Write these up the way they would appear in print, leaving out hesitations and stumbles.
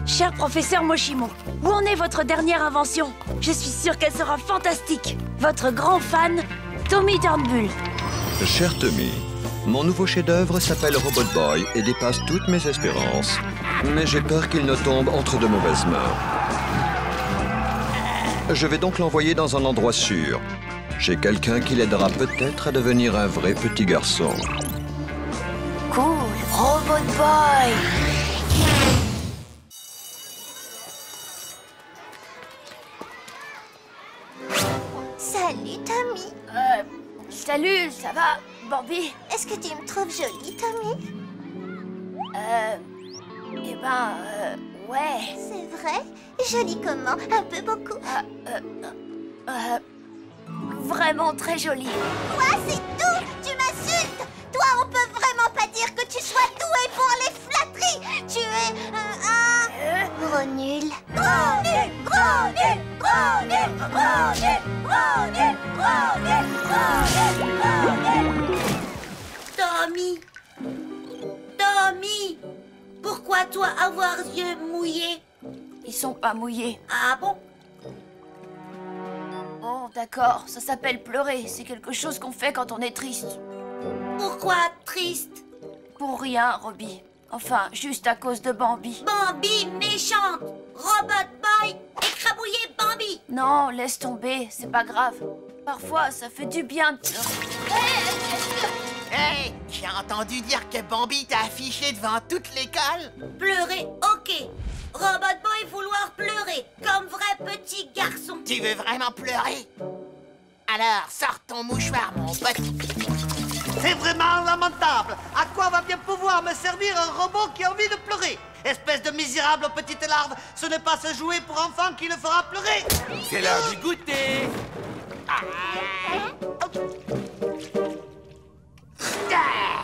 Cher professeur Moshimo, où en est votre dernière invention? Je suis sûre qu'elle sera fantastique. Votre grand fan, Tommy Turnbull. Cher Tommy, mon nouveau chef-d'œuvre s'appelle Robot Boy et dépasse toutes mes espérances. Mais j'ai peur qu'il ne tombe entre de mauvaises mains. Je vais donc l'envoyer dans un endroit sûr. Chez quelqu'un qui l'aidera peut-être à devenir un vrai petit garçon. Cool, Robot Boy. Salut, Tommy. Salut, ça va, Bambi? Est-ce que tu me trouves jolie, Tommy? Ouais. C'est vrai? Jolie comment? Un peu beaucoup? Vraiment très joli. Quoi, c'est tout? Tu m'insultes? Toi, on peut vraiment pas dire que tu sois doué pour les flatteries. Tu es un gros nul. Gros nul, gros nul, gros nul, gros nul, gros nul, gros nul, gros nul, gros nul. Tommy! Tommy! Pourquoi toi avoir yeux mouillés? Ils sont pas mouillés. Ah bon? Bon, d'accord, ça s'appelle pleurer. C'est quelque chose qu'on fait quand on est triste. Pourquoi triste? Pour rien, Robbie. Enfin, juste à cause de Bambi. Bambi méchante! Robot Boy! Écrabouillé Bambi! Non, laisse tomber, c'est pas grave. Parfois, ça fait du bien de pleurer. Hey, j'ai entendu dire que Bambi t'a affiché devant toute l'école. Pleurer, ok. Robot Boy vouloir pleurer, comme vrai petit garçon. Tu veux vraiment pleurer? Alors, sors ton mouchoir, mon pote. C'est vraiment lamentable. À quoi va bien pouvoir me servir un robot qui a envie de pleurer? Espèce de misérable petite larve, ce n'est pas ce jouet pour enfants qui le fera pleurer. C'est l'heure du goûter.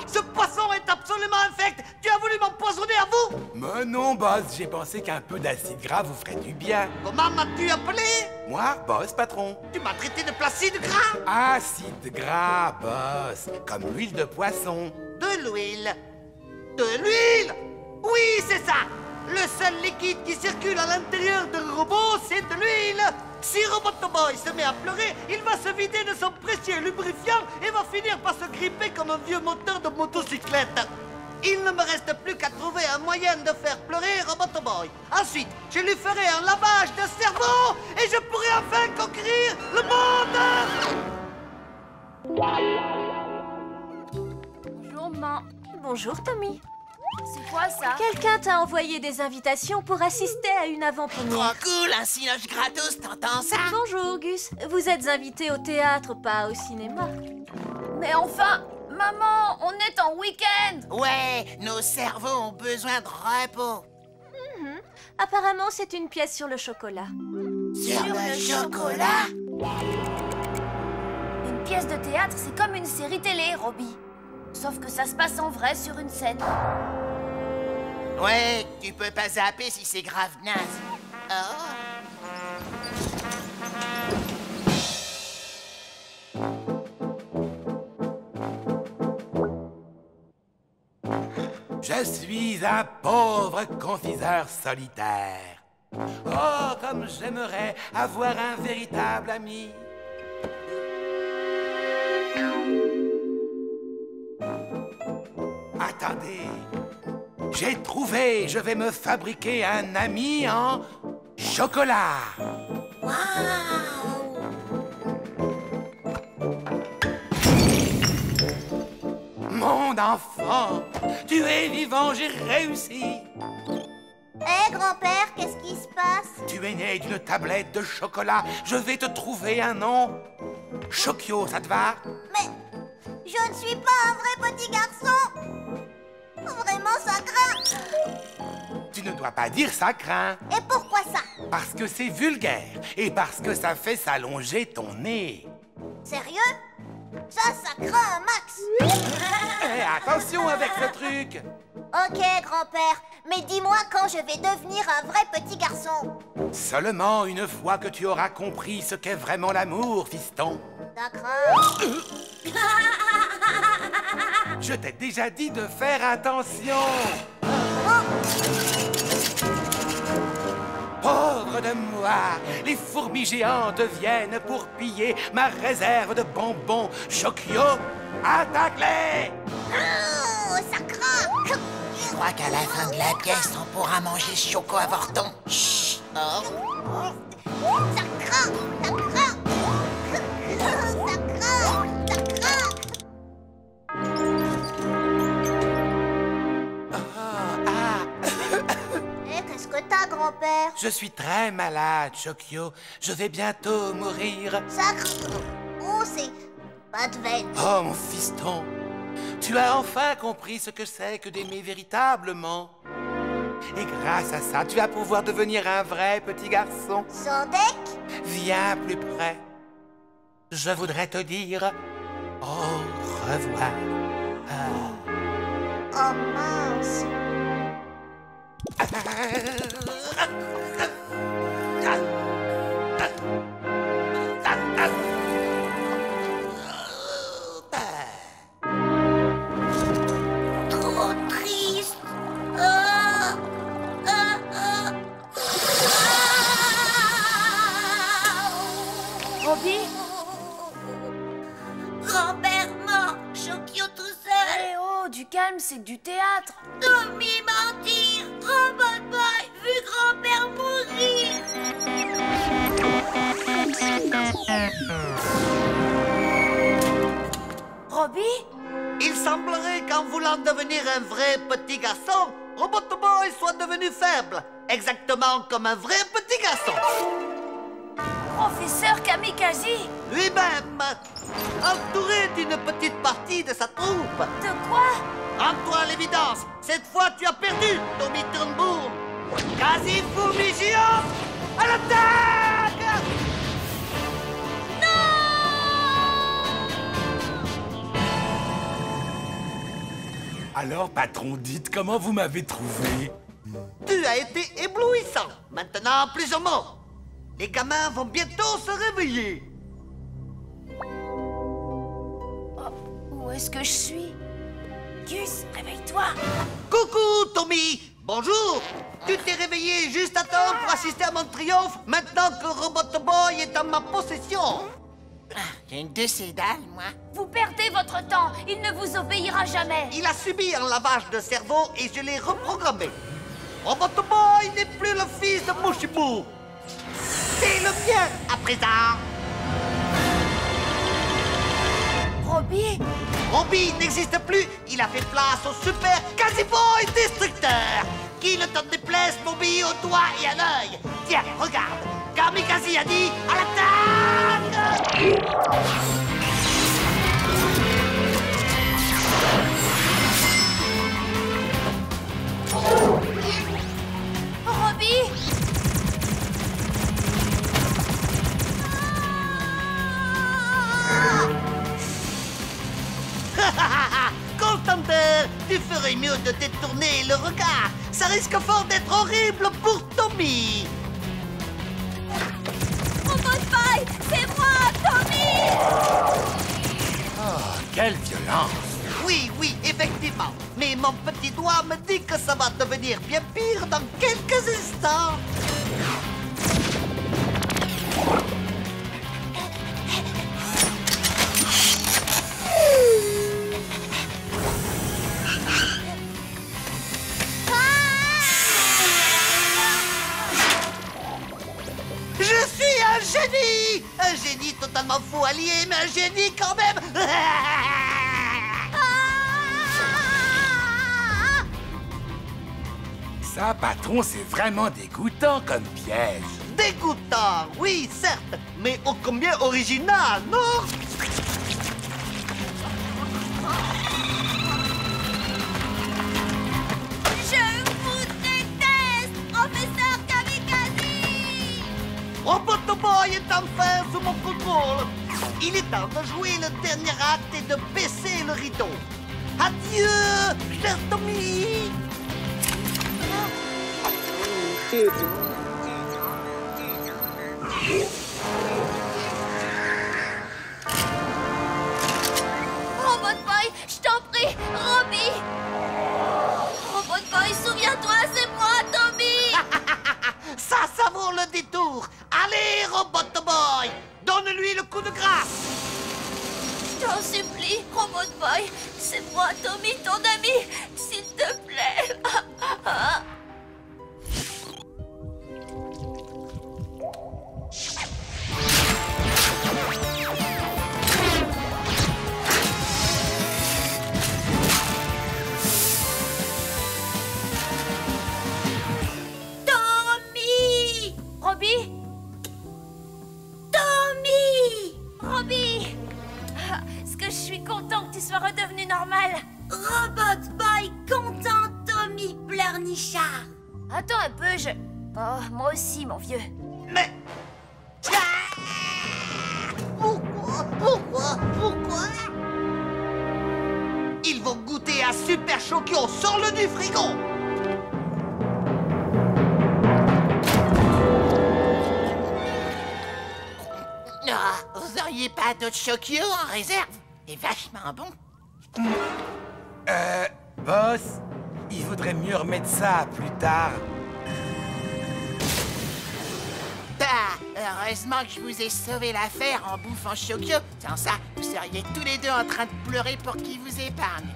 Ce poisson est absolument infect. Tu as voulu m'empoisonner à vous? Mais non, boss, j'ai pensé qu'un peu d'acide gras vous ferait du bien. Comment m'as-tu appelé? Moi, boss, patron. Tu m'as traité de placide gras? Acide gras, boss, comme l'huile de poisson. De l'huile. De l'huile? Oui, c'est ça. Le seul liquide qui circule à l'intérieur d'un robot, c'est de l'huile. Si Robot Boy se met à pleurer, il va se vider de son précieux lubrifiant et va finir par se gripper comme un vieux moteur de motocyclette. Il ne me reste plus qu'à trouver un moyen de faire pleurer Robot Boy. Ensuite, je lui ferai un lavage de cerveau et je pourrai enfin conquérir le monde. Bonjour, maman. Bonjour, Tommy. C'est quoi ça? Quelqu'un t'a envoyé des invitations pour assister à une avant-première. Trop cool, un cinoche gratos, t'entends ça? Bonjour, Gus. Vous êtes invité au théâtre, pas au cinéma. Mais enfin, maman, on est en week-end. Ouais, nos cerveaux ont besoin de repos. Apparemment, c'est une pièce sur le chocolat. Sur le chocolat? Une pièce de théâtre, c'est comme une série télé, Robbie. Sauf que ça se passe en vrai sur une scène. Ouais, tu peux pas zapper si c'est grave naze. Je suis un pauvre confiseur solitaire. Oh, comme j'aimerais avoir un véritable ami. Attendez, j'ai trouvé, je vais me fabriquer un ami en chocolat. Mon enfant, tu es vivant, j'ai réussi. Hé, grand-père, qu'est-ce qui se passe? Tu es né d'une tablette de chocolat, je vais te trouver un nom. Chokio, ça te va? Mais je ne suis pas un vrai petit garçon. Vraiment, ça craint. Tu ne dois pas dire ça craint. Et pourquoi ça? Parce que c'est vulgaire et parce que ça fait s'allonger ton nez. Sérieux? Ça craint un max. Eh, attention avec ce truc. Ok, grand-père, mais dis-moi quand je vais devenir un vrai petit garçon. Seulement une fois que tu auras compris ce qu'est vraiment l'amour, fiston. Ça craint. Je t'ai déjà dit de faire attention. soir, les fourmis géantes viennent pour piller ma réserve de bonbons. Chokyo, attaque-les! Oh, ça craque! Je crois qu'à la fin de la pièce, on pourra manger ce choco avorton. Chut! Oh. Ça craque! Ça craque! Ça craque! Ça craque! Eh, qu'est-ce que t'as, grand-père? Je suis très malade, Chokyo. Je vais bientôt mourir. Ça craque! Oh, c'est pas de veine. Oh, mon fiston, tu as enfin compris ce que c'est que d'aimer véritablement. Et grâce à ça, tu vas pouvoir devenir un vrai petit garçon. Sandek? Viens plus près. Je voudrais te dire au revoir. Oh mince! Trop triste. Robbie? Grand-père mort, Chokyo tout seul. Eh oh, du calme, c'est du théâtre. Tommy mentir, Robot Boy vu grand-père mourir. Robbie? Il semblerait qu'en voulant devenir un vrai petit garçon, Robot Boy soit devenu faible. Exactement comme un vrai petit garçon. Professeur Kamikaze? Lui-même, entouré d'une petite partie de sa troupe. De quoi? Rends-toi à l'évidence, cette fois tu as perdu, Tommy Turnbull. Quasi fourmi géant, à l'attaque! Alors, patron, dites comment vous m'avez trouvé. Tu as été éblouissant. Maintenant, plus un mot. Les gamins vont bientôt se réveiller. Où est-ce que je suis? Gus, réveille-toi. Coucou, Tommy. Bonjour. Tu t'es réveillé juste à temps pour assister à mon triomphe maintenant que Robot Boy est en ma possession. J'ai une de ces dalles, moi. Vous perdez votre temps. Il ne vous obéira jamais. Il a subi un lavage de cerveau et je l'ai reprogrammé. Robot Boy n'est plus le fils de Mushibu. C'est le mien à présent. Robbie? Robbie n'existe plus. Il a fait place au super Quasi-Boy Destructeur. Qui ne te déplaise m'obéit au doigt et à l'œil. Tiens, regarde. Kamikaze a dit à l'attaque. Robbie? Constantin, tu ferais mieux de détourner le regard. Ça risque fort d'être horrible pour Tommy. Robot Boy, c'est moi, Tommy! Oh, quelle violence! Oui, oui, effectivement. Mais mon petit doigt me dit que ça va devenir bien pire dans quelques instants. Je suis un génie! Un génie totalement fou allié, mais un génie quand même! Ça, patron, c'est vraiment dégoûtant comme piège. Dégoûtant, oui, certes, mais ô combien original, non? Je vous déteste, professeur Kamikaze. Robot Boy est enfin sous mon contrôle. Il est temps de jouer le dernier acte et de baisser le rideau. Adieu, cher Tommy! Robot Boy, je t'en prie, Robbie! Robot Boy, souviens-toi, c'est moi, Tommy! Ça vaut le détour. Robot Boy! Donne-lui le coup de grâce! Je t'en supplie, Robot Boy. C'est moi, Tommy, ton ami. S'il te plaît. Tommy! Robbie? Tommy! Robbie! Est-ce que je suis content que tu sois redevenu normal? Robot Boy content, Tommy pleurnichard. Attends un peu, je... Oh, moi aussi, mon vieux. Mais... Pourquoi? Ils vont goûter à Super Chokyo, sors-le du frigo! Ah, vous auriez pas d'autres Chokyo en réserve? C'est vachement bon. Boss, il vaudrait mieux remettre ça plus tard. Heureusement que je vous ai sauvé l'affaire en bouffant Chokyo. Sans ça, vous seriez tous les deux en train de pleurer pour qu'il vous épargne.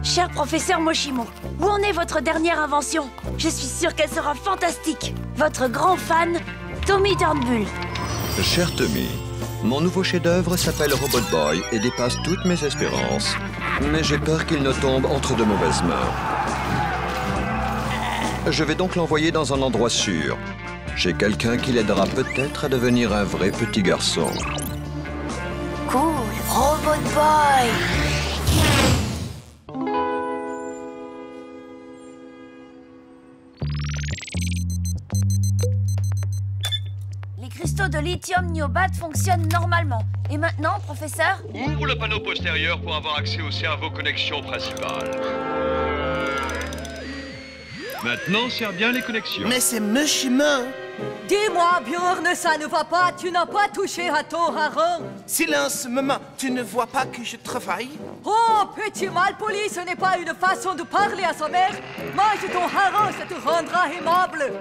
Cher professeur Moshimo, où en est votre dernière invention? Je suis sûre qu'elle sera fantastique. Votre grand fan, Tommy Turnbull. Cher Tommy, mon nouveau chef-d'œuvre s'appelle Robot Boy et dépasse toutes mes espérances. Mais j'ai peur qu'il ne tombe entre de mauvaises mains. Je vais donc l'envoyer dans un endroit sûr. Chez quelqu'un qui l'aidera peut-être à devenir un vrai petit garçon. Cool, Robot Boy. Les cristaux de lithium niobat fonctionnent normalement. Et maintenant, professeur? Ouvre le panneau postérieur pour avoir accès au cerveau connexion principale. Maintenant, serre bien les connexions. Mais c'est Moshimo. Dis-moi, Bjorn, ça ne va pas. Tu n'as pas touché à ton hareng. Silence, maman. Tu ne vois pas que je travaille? Oh, petit malpoli, ce n'est pas une façon de parler à sa mère. Mange ton hareng, ça te rendra aimable.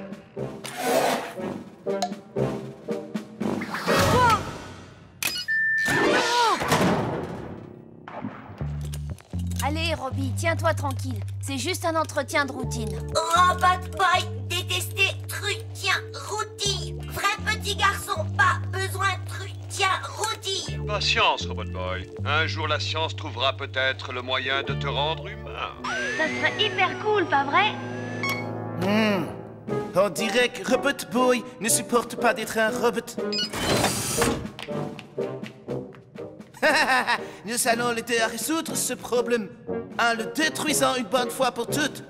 Allez, Robbie, tiens-toi tranquille. C'est juste un entretien de routine. Robot Boy détesté Trutien Routille. Vrai petit garçon, pas besoin de Trutien Routille. Patience, Robot Boy. Un jour, la science trouvera peut-être le moyen de te rendre humain. Ça serait hyper cool, pas vrai? On dirait que Robot Boy ne supporte pas d'être un robot. Nous allons l'aider à résoudre ce problème en le détruisant une bonne fois pour toutes.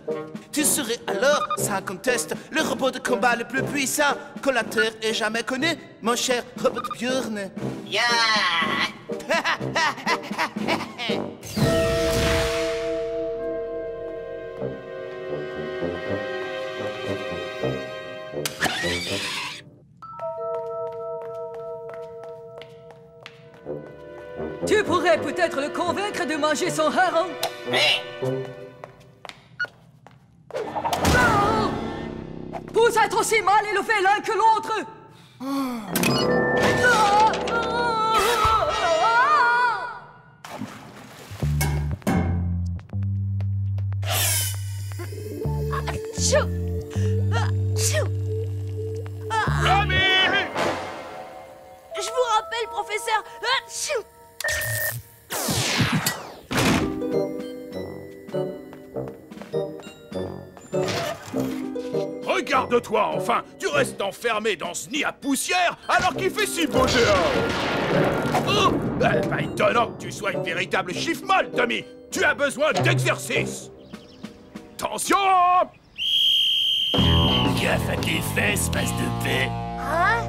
Tu serais alors, sans conteste, le robot de combat le plus puissant que la Terre ait jamais connu, mon cher Robot Bjorn. Yeah. Tu pourrais peut-être le convaincre de manger son hareng. Non! Vous êtes aussi mal élevés l'un que l'autre. Chou! Chou! Je vous rappelle, professeur. Chou! Regarde-toi enfin! Tu restes enfermé dans ce nid à poussière alors qu'il fait si beau dehors! Oh! Pas étonnant que tu sois une véritable chiffre-molle, Tommy! Tu as besoin d'exercice! Attention! Gaffe à tes fesses, passe de paix! Hein?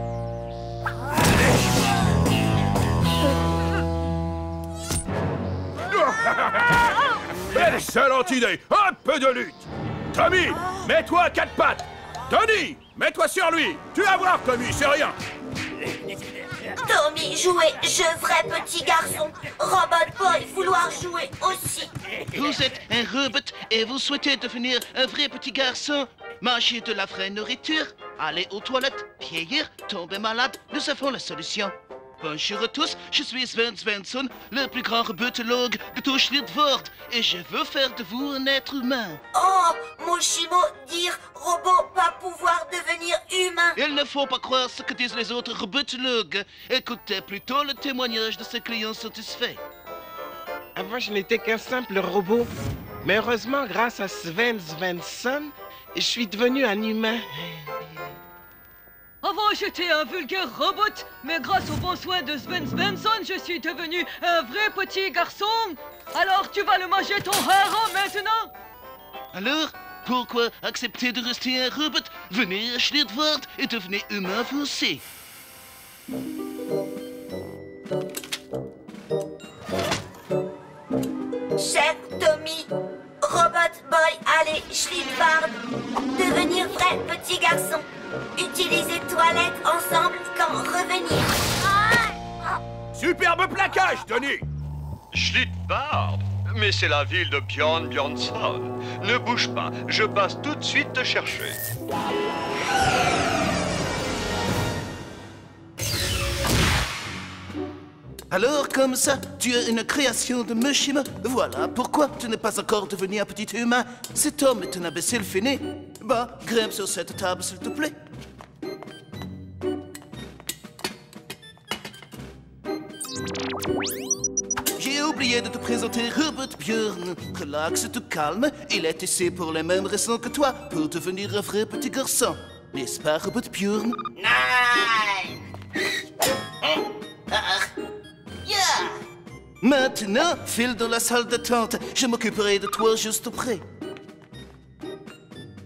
Excellente idée! Un peu de lutte! Tommy, mets-toi à quatre pattes! Tony, mets-toi sur lui! Tu vas voir, Tommy, c'est rien! Tommy jouer jeu vrai petit garçon. Robot Boy vouloir jouer aussi. Vous êtes un robot Et vous souhaitez devenir un vrai petit garçon? Manger de la vraie nourriture? Aller aux toilettes? Vieillir? Tomber malade? Nous avons la solution. Bonjour à tous, je suis Sven Svensson, le plus grand rebutologue de tout Schlittvord, et je veux faire de vous un être humain. Oh, Moshimo, dire robot pas pouvoir devenir humain. Il ne faut pas croire ce que disent les autres rebutologues. Écoutez plutôt le témoignage de ces clients satisfaits. Avant, je n'étais qu'un simple robot. Mais heureusement, grâce à Sven Svensson, je suis devenu un humain. Avant, j'étais un vulgaire robot, mais grâce aux bons soins de Sven Svensson, je suis devenu un vrai petit garçon. Alors, tu vas le manger ton hareng maintenant? Alors, pourquoi accepter de rester un robot? Venez à Schlittvord et devenez humain vous aussi. Cher Tommy, Robot Boy, allez, Schlittvord, devenir vrai petit garçon. Utiliser toilette ensemble quand revenir. Superbe plaquage, Tony. Schlittvord? Mais c'est la ville de Bjorn Bjornsson. Ne bouge pas, je passe tout de suite te chercher. Alors, comme ça, tu es une création de Moshimo. Voilà pourquoi tu n'es pas encore devenu un petit humain. Cet homme est un imbécile fini. Bah, grimpe sur cette table, s'il te plaît. J'ai oublié de te présenter Robot Bjorn. Relax, te calme. Il est ici pour les mêmes raisons que toi, pour devenir un vrai petit garçon. N'est-ce pas, Robot Bjorn? Maintenant, file dans la salle d'attente. Je m'occuperai de toi juste après.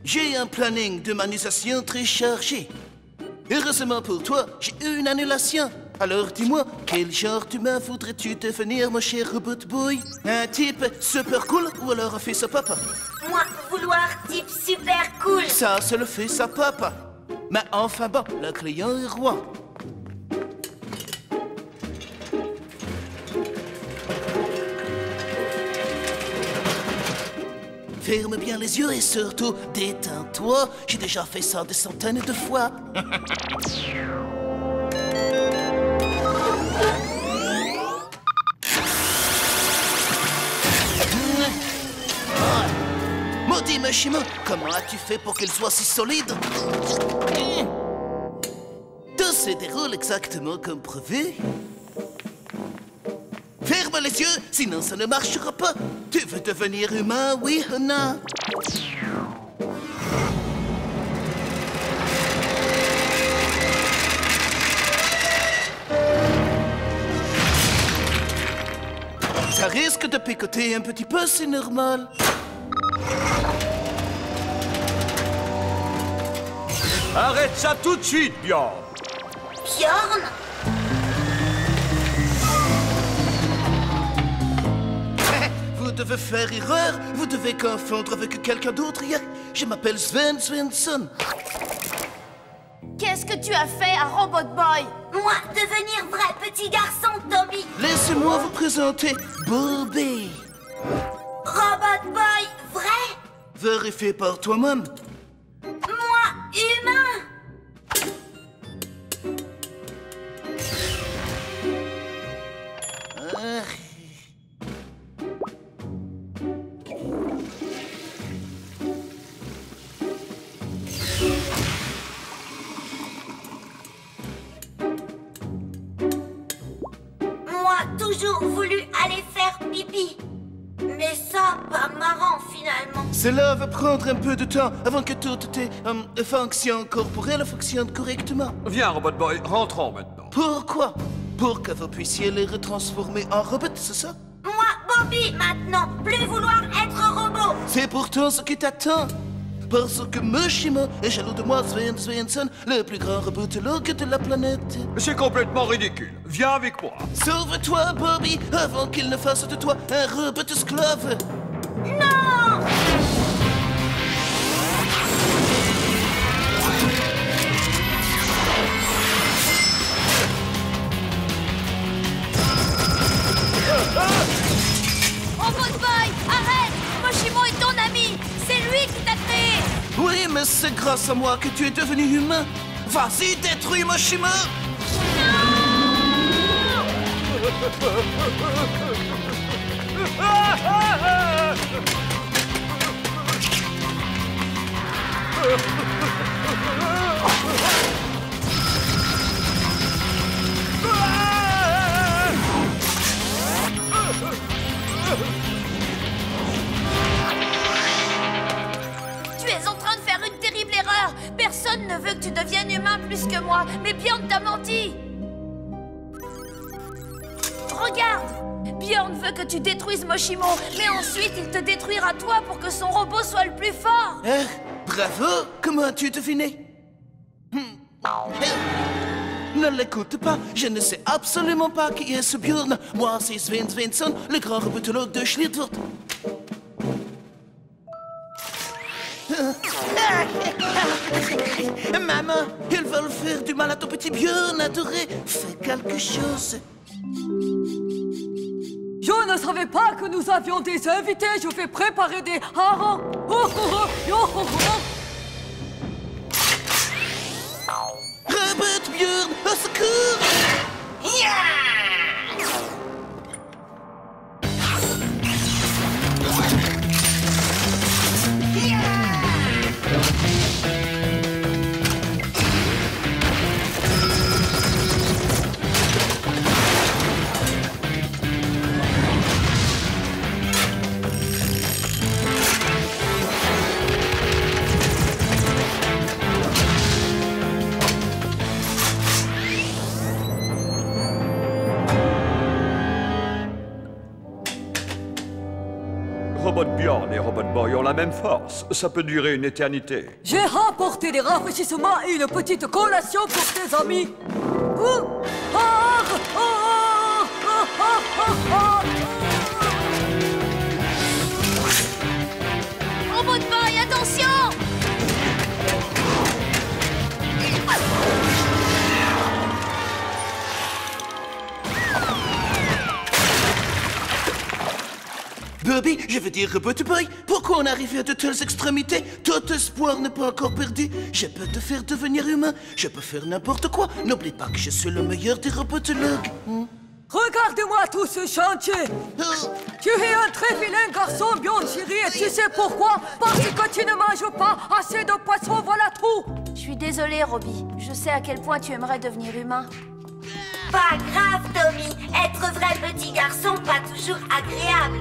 J'ai un planning d'humanisation très chargé. Heureusement pour toi, j'ai eu une annulation. Alors dis-moi, quel genre d'humain voudrais-tu devenir, mon cher Robot Boy? Un type super cool ou alors un fils à papa? Moi, vouloir type super cool. Ça, c'est le fils à papa. Mais enfin bon, le client est roi. Ferme bien les yeux et surtout, détends-toi. J'ai déjà fait ça des centaines de fois. Maudit Moshimo, comment as-tu fait pour qu'elle soit si solide? Tout se déroule exactement comme prévu. Ferme les yeux, sinon ça ne marchera pas. Tu veux devenir humain, oui ou non? Ça risque de picoter un petit peu, c'est normal. Arrête ça tout de suite, Bjorn. Bjorn? Vous devez faire erreur. Vous devez confondre avec quelqu'un d'autre. Je m'appelle Sven Svensson. Qu'est-ce que tu as fait à Robot Boy? Moi, devenir vrai petit garçon, Tommy. Laissez-moi vous présenter Bobby. Robot Boy, vrai? Vérifie par toi-même. Moi, humain. Toujours voulu aller faire pipi. Mais ça, pas marrant finalement. Cela va prendre un peu de temps avant que toutes tes fonctions corporelles fonctionnent correctement. Viens, Robot Boy, rentrons maintenant. Pourquoi? Pour que vous puissiez les retransformer en robots, c'est ça? Moi, Bobby, maintenant, plus vouloir être robot. C'est pourtant ce qui t'attend. Parce que Moshimo est jaloux de moi, Sven Svensson, le plus grand rebutologue de la planète. C'est complètement ridicule. Viens avec moi. Sauve-toi, Bobby, avant qu'il ne fasse de toi un robot esclave. Non! Robot Boy, arrête! Moshimo est ton ami! Mais c'est grâce à moi que tu es devenu humain. Vas-y, détruis Moshimo. Tu es en train de faire une terrible erreur. Personne ne veut que tu deviennes humain plus que moi, mais Bjorn t'a menti. Regarde, Bjorn veut que tu détruises Moshimo, mais ensuite il te détruira toi pour que son robot soit le plus fort. Bravo. Comment as-tu deviné? Ne l'écoute pas, je ne sais absolument pas qui est ce Bjorn. Moi, c'est Sven Svensson, le grand robotologue de Schlitwort. Maman, ils veulent faire du mal à ton petit Bjorn adoré. Fais quelque chose. Je ne savais pas que nous avions des invités. Je vais préparer des harengs. Robot Bjorn, au secours! Robot Bjorn et Robot Boy ont la même force. Ça peut durer une éternité. J'ai rapporté des rafraîchissements et une petite collation pour tes amis. Robot Boy, attention! Bobby, je veux dire Robot Boy, pourquoi on arrive à de telles extrémités? Tout espoir n'est pas encore perdu. Je peux te faire devenir humain, je peux faire n'importe quoi. N'oublie pas que je suis le meilleur des robotologues. Regarde-moi tout ce chantier. Tu es un très vilain garçon, Bjorn chéri, et tu sais pourquoi? Parce que tu ne manges pas assez de poissons, voilà tout. Je suis désolée, Robbie. Je sais à quel point tu aimerais devenir humain. Pas grave, Tommy. Être vrai petit garçon, pas toujours agréable.